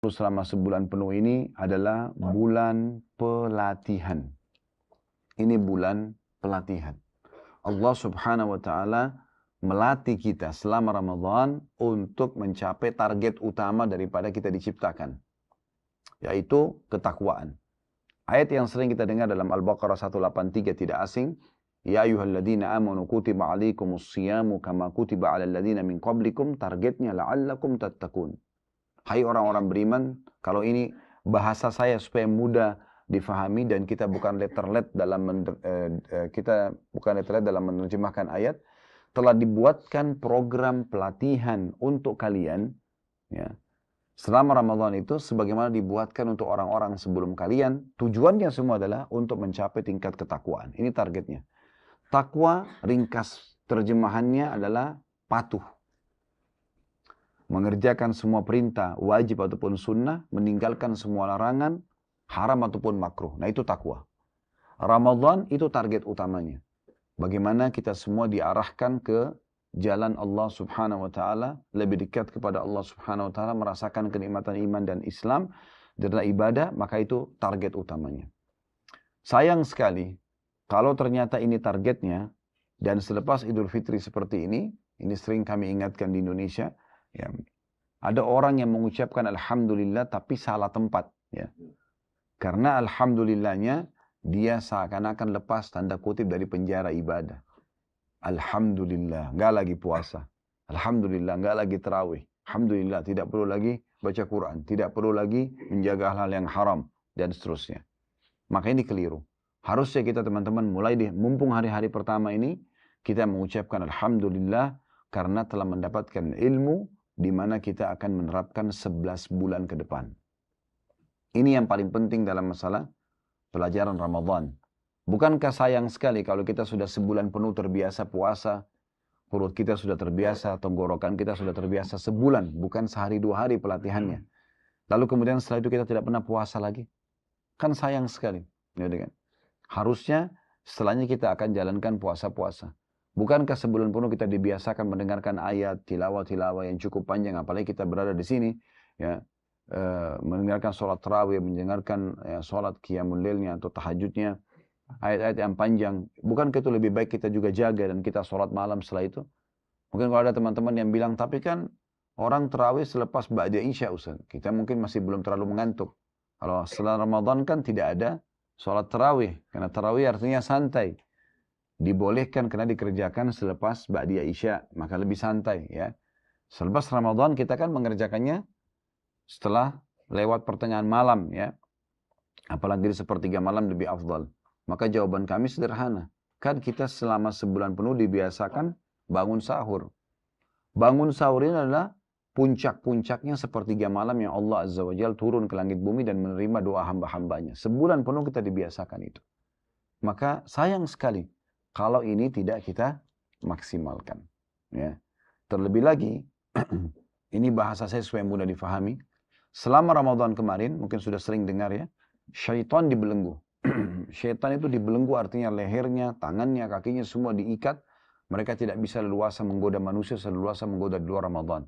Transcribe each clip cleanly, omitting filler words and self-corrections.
selama sebulan penuh ini adalah bulan pelatihan. Ini bulan pelatihan. Allah subhanahu wa ta'ala melatih kita selama Ramadan untuk mencapai target utama daripada kita diciptakan, yaitu ketakwaan. Ayat yang sering kita dengar dalam Al-Baqarah 183 tidak asing. Ya ayyuhalladzina amanu kutiba alaikumus siyamu kama kutiba alal ladzina min qablikum, targetnya la'allakum tattaqun. Hai orang-orang beriman, kalau ini bahasa saya supaya mudah difahami dan kita bukan letterlet dalam menerjemahkan ayat, telah dibuatkan program pelatihan untuk kalian, ya, selama Ramadan itu sebagaimana dibuatkan untuk orang-orang sebelum kalian. Tujuannya semua adalah untuk mencapai tingkat ketakwaan. Ini targetnya. Takwa, ringkas terjemahannya adalah patuh. Mengerjakan semua perintah, wajib ataupun sunnah, meninggalkan semua larangan, haram ataupun makruh. Nah, itu takwa. Ramadan itu target utamanya. Bagaimana kita semua diarahkan ke jalan Allah subhanahu wa ta'ala, lebih dekat kepada Allah subhanahu wa ta'ala, merasakan kenikmatan iman dan Islam, dan ibadah, maka itu target utamanya. Sayang sekali, kalau ternyata ini targetnya, dan selepas Idul Fitri seperti ini sering kami ingatkan di Indonesia, ya, ada orang yang mengucapkan Alhamdulillah tapi salah tempat. Ya. Karena Alhamdulillahnya, dia seakan-akan lepas tanda kutip dari penjara ibadah. Alhamdulillah, nggak lagi puasa. Alhamdulillah, nggak lagi tarawih. Alhamdulillah, tidak perlu lagi baca Quran. Tidak perlu lagi menjaga hal-hal yang haram. Dan seterusnya. Maka ini keliru. Harusnya kita teman-teman mulai mumpung hari-hari pertama ini, kita mengucapkan Alhamdulillah karena telah mendapatkan ilmu di mana kita akan menerapkan 11 bulan ke depan. Ini yang paling penting dalam masalah pelajaran Ramadan. Bukankah sayang sekali kalau kita sudah sebulan penuh terbiasa puasa, perut kita sudah terbiasa, tenggorokan kita sudah terbiasa sebulan, bukan sehari dua hari pelatihannya. Lalu kemudian setelah itu kita tidak pernah puasa lagi. Kan sayang sekali. Harusnya setelahnya kita akan jalankan puasa-puasa. Bukankah sebulan penuh kita dibiasakan mendengarkan ayat, tilawah-tilawah yang cukup panjang, apalagi kita berada di sini, ya, mendengarkan sholat tarawih, mendengarkan sholat qiyamul lailnya atau tahajudnya, ayat-ayat yang panjang. Bukankah itu lebih baik kita juga jaga dan kita sholat malam setelah itu? Mungkin kalau ada teman-teman yang bilang, tapi kan orang tarawih selepas ba'da isya, Ustaz. Kita mungkin masih belum terlalu mengantuk. Kalau setelah Ramadan kan tidak ada sholat tarawih, karena tarawih artinya santai. Dibolehkan karena dikerjakan selepas ba'da isya, maka lebih santai, ya. Selepas Ramadan kita kan mengerjakannya setelah lewat pertengahan malam, ya. Apalagi di sepertiga malam lebih afdal. Maka jawaban kami sederhana. Kan kita selama sebulan penuh dibiasakan bangun sahur. Bangun sahur ini adalah puncak-puncaknya sepertiga malam yang Allah Azza wa Jalla turun ke langit bumi dan menerima doa hamba-hambanya. Sebulan penuh kita dibiasakan itu. Maka sayang sekali kalau ini tidak kita maksimalkan. Ya. Terlebih lagi, ini bahasa saya supaya mudah difahami. Selama Ramadan kemarin, mungkin sudah sering dengar ya, syaitan dibelenggu. Syaitan itu dibelenggu artinya lehernya, tangannya, kakinya semua diikat. Mereka tidak bisa leluasa menggoda manusia, leluasa menggoda di luar Ramadan.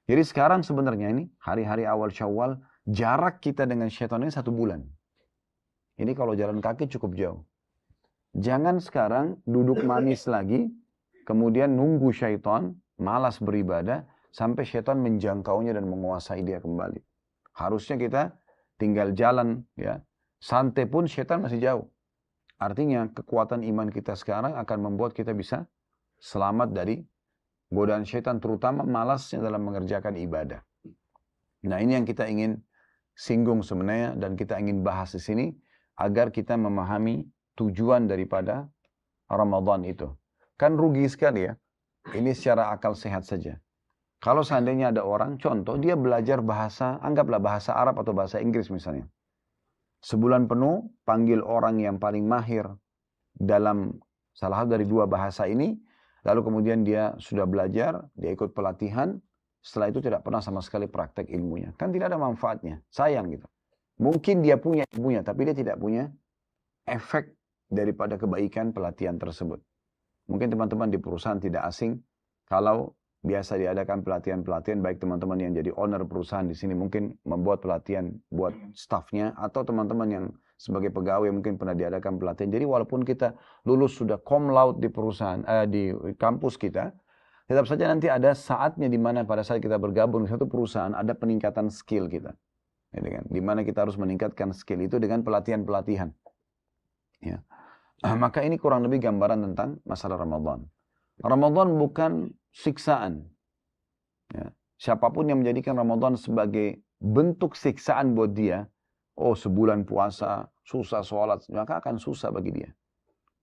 Jadi sekarang sebenarnya ini, hari-hari awal Syawal, jarak kita dengan syaitan ini 1 bulan. Ini kalau jalan kaki cukup jauh. Jangan sekarang duduk manis lagi, kemudian nunggu syaitan, malas beribadah, sampai syaitan menjangkaunya dan menguasai dia kembali. Harusnya kita tinggal jalan, ya. Santai pun syaitan masih jauh. Artinya kekuatan iman kita sekarang akan membuat kita bisa selamat dari godaan syaitan, terutama malasnya dalam mengerjakan ibadah. Nah, ini yang kita ingin singgung sebenarnya dan kita ingin bahas di sini agar kita memahami tujuan daripada Ramadan itu. Kan rugi sekali ya. Ini secara akal sehat saja. Kalau seandainya ada orang, contoh dia belajar bahasa, anggaplah bahasa Arab atau bahasa Inggris misalnya. Sebulan penuh panggil orang yang paling mahir dalam salah satu dari 2 bahasa ini, lalu kemudian dia sudah belajar, dia ikut pelatihan, setelah itu tidak pernah sama sekali praktek ilmunya. Kan tidak ada manfaatnya, sayang gitu. Mungkin dia punya ilmunya, tapi dia tidak punya efek daripada kebaikan pelatihan tersebut. Mungkin teman-teman di perusahaan tidak asing, kalau biasa diadakan pelatihan-pelatihan, baik teman-teman yang jadi owner perusahaan di sini mungkin membuat pelatihan buat staffnya, atau teman-teman yang sebagai pegawai mungkin pernah diadakan pelatihan. Jadi walaupun kita lulus sudah cum laude di perusahaan, di kampus kita, tetap saja nanti ada saatnya di mana pada saat kita bergabung di satu perusahaan ada peningkatan skill kita. Ya, di mana kita harus meningkatkan skill itu dengan pelatihan-pelatihan. Ya. Maka ini kurang lebih gambaran tentang masalah Ramadan. Ramadan bukan siksaan. Ya. Siapapun yang menjadikan Ramadan sebagai bentuk siksaan buat dia, oh sebulan puasa, susah sholat, maka akan susah bagi dia.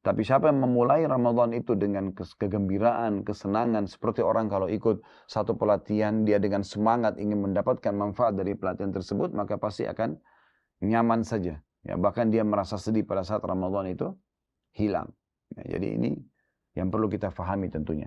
Tapi siapa yang memulai Ramadan itu dengan kegembiraan, kesenangan, seperti orang kalau ikut satu pelatihan, dia dengan semangat ingin mendapatkan manfaat dari pelatihan tersebut, maka pasti akan nyaman saja. Ya, bahkan dia merasa sedih pada saat Ramadan itu hilang. Ya, jadi ini yang perlu kita fahami tentunya.